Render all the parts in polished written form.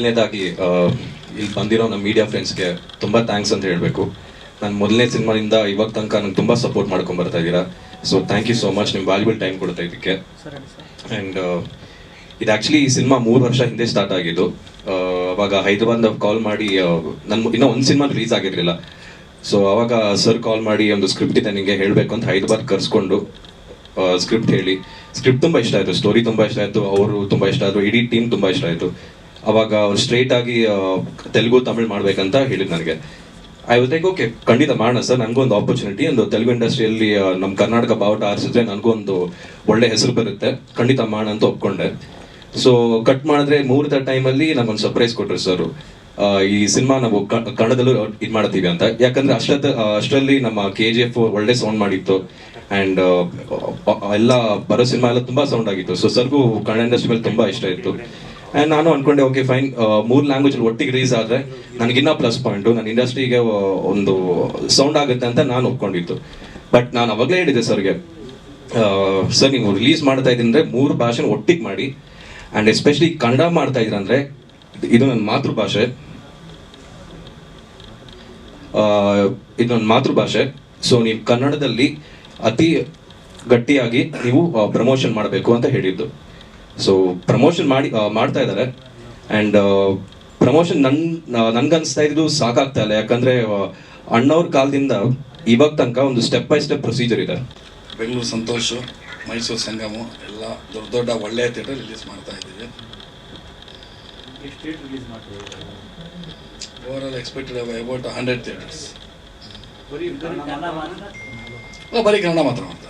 ಮೊದಲನೇದಾಗಿ ಇಲ್ಲಿ ಬಂದಿರೋ ನಮ್ಮ ಮೀಡಿಯಾ ಫ್ರೆಂಡ್ಸ್ಗೆ ತುಂಬ ಥ್ಯಾಂಕ್ಸ್ ಅಂತ ಹೇಳಬೇಕು. ನಾನು ಮೊದಲನೇ ಸಿನಿಮಾದಿಂದ ಇವಾಗ ತನಕ ನಂಗೆ ತುಂಬ ಸಪೋರ್ಟ್ ಮಾಡ್ಕೊಂಡು ಬರ್ತಾ ಇದ್ದೀರಾ. So thank you so much, ನಿಮ್ಮ ವ್ಯಾಲ್ಯೂಬಲ್ ಟೈಮ್ ಕೊಡ್ತಾ ಇದಕ್ಕೆ. ಆ್ಯಂಡ್ ಇದು ಆ್ಯಕ್ಚುಲಿ ಈ ಸಿನಿಮಾ 3 ವರ್ಷ ಹಿಂದೆ ಸ್ಟಾರ್ಟ್ ಆಗಿದ್ದು. ಅವಾಗ ಹೈದರಾಬಾದ್ ಕಾಲ್ ಮಾಡಿ, ನನ್ನ ಇನ್ನೂ ಒಂದು ಸಿನಿಮಾ ರಿಲೀಸ್ ಆಗಿರಲಿಲ್ಲ. ಸೊ ಅವಾಗ ಸರ್ ಕಾಲ್ ಮಾಡಿ ಒಂದು ಸ್ಕ್ರಿಪ್ಟ್ ಇದೆ ನಿಮಗೆ ಹೇಳಬೇಕು ಅಂತ ಹೈದರಾಬಾದ್ ಕರ್ಸ್ಕೊಂಡು ಸ್ಕ್ರಿಪ್ಟ್ ಹೇಳಿ, ಸ್ಕ್ರಿಪ್ಟ್ ತುಂಬ ಇಷ್ಟ ಆಯಿತು, ಸ್ಟೋರಿ ತುಂಬ ಇಷ್ಟ ಆಯಿತು, ಅವರು ತುಂಬ ಇಷ್ಟ ಆಯಿತು, ಇಡೀ ಟೀಮ್ ತುಂಬ ಇಷ್ಟ ಆಯಿತು. ಅವಾಗ ಅವ್ರು ಸ್ಟ್ರೈಟ್ ಆಗಿ ತೆಲುಗು ತಮಿಳ್ ಮಾಡ್ಬೇಕಂತ ಹೇಳಿದ್ರು ನನಗೆ. ಐ ವಾಸ್ ಲೈಕ್ ಓಕೆ, ಖಂಡಿತ ಮಾಡೋಣ ಸರ್, ನನಗೊಂದು ಆಪರ್ಚುನಿಟಿ, ಒಂದು ತೆಲುಗು ಇಂಡಸ್ಟ್ರಿಯಲ್ಲಿ ನಮ್ಮ ಕರ್ನಾಟಕ ಬಾವುಟ ಆರಿಸಿದ್ರೆ ನನಗೊಂದು ಒಳ್ಳೆ ಹೆಸರು ಬರುತ್ತೆ, ಖಂಡಿತ ಮಾಡೋಣ ಅಂತ ಒಪ್ಕೊಂಡೆ. ಸೊ ಕಟ್ ಮಾಡಿದ್ರೆ ಮುಹೂರ್ತ ಟೈಮಲ್ಲಿ ನನಗೊಂದು ಸರ್ಪ್ರೈಸ್ ಕೊಟ್ಟರು ಸರ್, ಈ ಸಿನಿಮಾ ನಾವು ಕನ್ನಡದಲ್ಲೂ ಇದು ಮಾಡ್ತೀವಿ ಅಂತ. ಯಾಕಂದ್ರೆ ಅಷ್ಟರಲ್ಲಿ ನಮ್ಮ KGF ಒಳ್ಳೆ ಸೌಂಡ್ ಮಾಡಿತ್ತು, ಆ್ಯಂಡ್ ಎಲ್ಲ ಬರೋ ಸಿನಿಮಾ ಎಲ್ಲ ತುಂಬ ಸೌಂಡ್ ಆಗಿತ್ತು. ಸೊ ಸರ್ಗೂ ಕನ್ನಡ ಇಂಡಸ್ಟ್ರಿ ಮೇಲೆ ತುಂಬ ಇಷ್ಟ ಇತ್ತು. ಆ್ಯಂಡ್ ನಾನು ಅನ್ಕೊಂಡೆ ಓಕೆ ಫೈನ್, 3 ಲ್ಯಾಂಗ್ವೇಜಲ್ಲಿ ಒಟ್ಟಿಗೆ ರಿಲೀಸ್ ಆದರೆ ನನಗಿನ್ನ ಪ್ಲಸ್ ಪಾಯಿಂಟು, ನನ್ನ ಇಂಡಸ್ಟ್ರಿಗೆ ಒಂದು ಸೌಂಡ್ ಆಗುತ್ತೆ ಅಂತ ನಾನು ಒಪ್ಕೊಂಡಿತ್ತು. ಬಟ್ ನಾನು ಅವಾಗಲೇ ಹೇಳಿದ್ದೆ ಸರ್ಗೆ, ಸರ್ ನೀವು ರಿಲೀಸ್ ಮಾಡ್ತಾ ಇದ್ದೀನಿ ಅಂದರೆ 3 ಭಾಷೆನ ಒಟ್ಟಿಗೆ ಮಾಡಿ, ಆ್ಯಂಡ್ ಎಸ್ಪೆಷಲಿ ಕನ್ನಡ ಮಾಡ್ತಾ ಇದ್ದೀರ ಅಂದರೆ ಇದು ನನ್ನ ಮಾತೃಭಾಷೆ, ಸೊ ನೀವು ಕನ್ನಡದಲ್ಲಿ ಅತಿ ಗಟ್ಟಿಯಾಗಿ ನೀವು ಪ್ರಮೋಷನ್ ಮಾಡಬೇಕು ಅಂತ ಹೇಳಿದ್ದು. ಸೊ ಪ್ರಮೋಷನ್ ಮಾಡ್ತಾ ಇದ್ದಾರೆ. ಆ್ಯಂಡ್ ಪ್ರಮೋಷನ್ ನನ್ಗನ್ಸ್ತಾ ಇದ್ದು ಸಾಕಾಗ್ತಾ ಇಲ್ಲ, ಯಾಕಂದರೆ ಅಣ್ಣವ್ರ ಕಾಲದಿಂದ ಇವಾಗ ತನಕ ಒಂದು ಸ್ಟೆಪ್ ಬೈ ಸ್ಟೆಪ್ ಪ್ರೊಸೀಜರ್ ಇದೆ. ಬೆಂಗಳೂರು ಸಂತೋಷ್, ಮೈಸೂರು ಸಂಗಮ ಎಲ್ಲ ದೊಡ್ಡ ದೊಡ್ಡ ಒಳ್ಳೆಯ ಥಿಯೇಟರ್ ರಿಲೀಸ್ ಮಾಡ್ತಾ ಇದ್ದೀವಿ. Overall expected about 100 theatres. ಬರೀ ಕನ್ನಡ ಮಾತ್ರ ಮಾಡ್ತಾ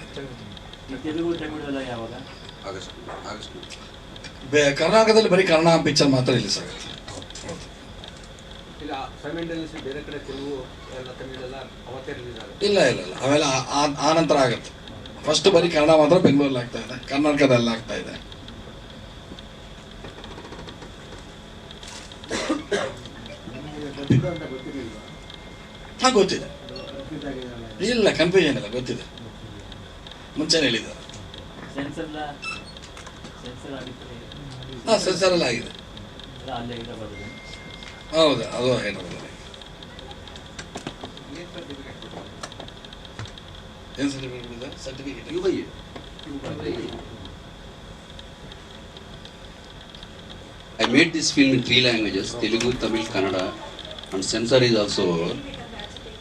ಕರ್ನಾಟಕದಲ್ಲಿ ಬರೀ ಕನ್ನಡ ಪಿಕ್ಚರ್ ಮಾತ್ರ ರಿಲೀಸ್ ಆಗುತ್ತೆ. ಇಲ್ಲ ಅವೆಲ್ಲ ಆ ನಂತರ ಆಗುತ್ತೆ. ಫಸ್ಟ್ ಬರೀ ಕನ್ನಡ ಮಾತ್ರ ಬೆಂಗಳೂರಲ್ಲಿ ಆಗ್ತಾ ಇದೆ, ಕರ್ನಾಟಕದಲ್ಲಿ ಆಗ್ತಾ ಇದೆ. ಗೊತ್ತಿದೆ, ಇಲ್ಲ ಕನ್ಫ್ಯೂಷನ್ ಇಲ್ಲ, ಗೊತ್ತಿದೆ, ಮುಂಚೆನೇ ಹೇಳಿದ್ದಾರೆ. ಸೆನ್ಸರ್ ಎಲ್ಲ ಆಗಿದೆ. ಹೌದಾ, ಅದು ಹೈದರಾಬಾದ್. ಏನು certificate? I made this film in 3 languages, Telugu, Tamil, Kannada, and censor is also over.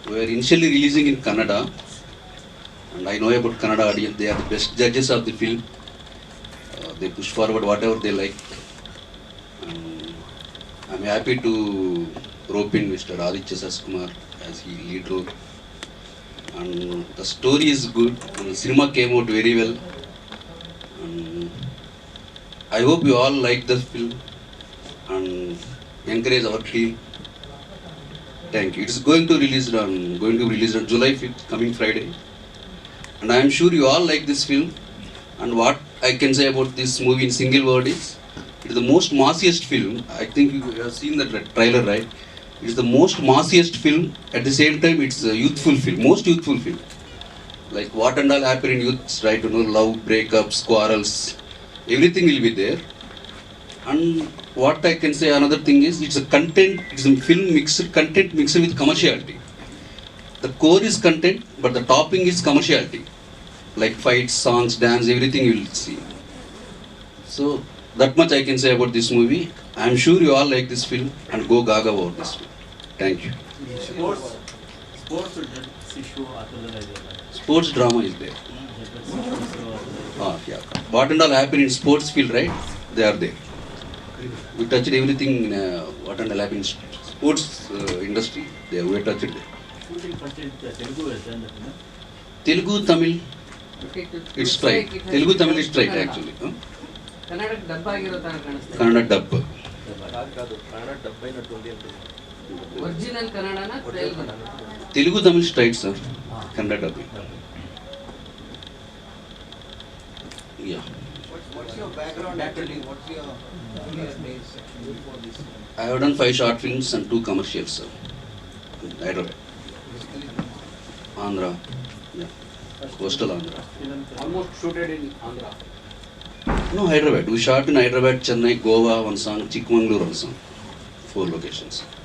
We were initially releasing in Kannada, and I know about Kannada audience, they are the best judges of the film. They push forward whatever they like. I'm happy to rope in Mr. Aditya Saskumar as he lead role. And the story is good, and the cinema came out very well. And I hope you all like the film and encourage our team. Thank you. It is going to be released on July 5th, coming Friday. And I am sure you all like this film. And what I can say about this movie in single word is, it is the most massiest film. I think you have seen the trailer, right? It is the most massiest film. At the same time, it's a youthful film, most youthful film. Like what and all happen in youths, right? You know, love, breakups, quarrels, everything will be there. And what I can say, another thing is, it's a content, it's a film content mixed with commerciality. The core is content, but the topping is commerciality. Like fights, songs, dance, everything you will see. So that much I can say about this movie. I am sure you all like this film and go gaga about this film. Thank you. Sports drama is there. Yeah. What and all happen in sports field, right? They are there. We touched everything in what and all happen in sports industry. There we touched it there. Telugu, Tamil, it's straight. Telugu, Tamil is straight actually. Kannada dub agiro ತರ ಕಾಣಿಸ್ತಾ ಇದೆ. Kannada dub. Kannada dub అయినటువంటి original ಕನ್ನಡನ ತೆಲುಗುನ? Telugu, Tamil straight sir. Kannada dub. Yeah. What's your background actually? What's your days before this? I have done 5 short films and 2 commercials sir. Hyderabad. Andhra. Yeah. Coastal Andhra. Almost shooted in Andhra. No, Hyderabad. We shot in Hyderabad, Chennai, Goa, one song, Chikmagalur one song. 4 locations.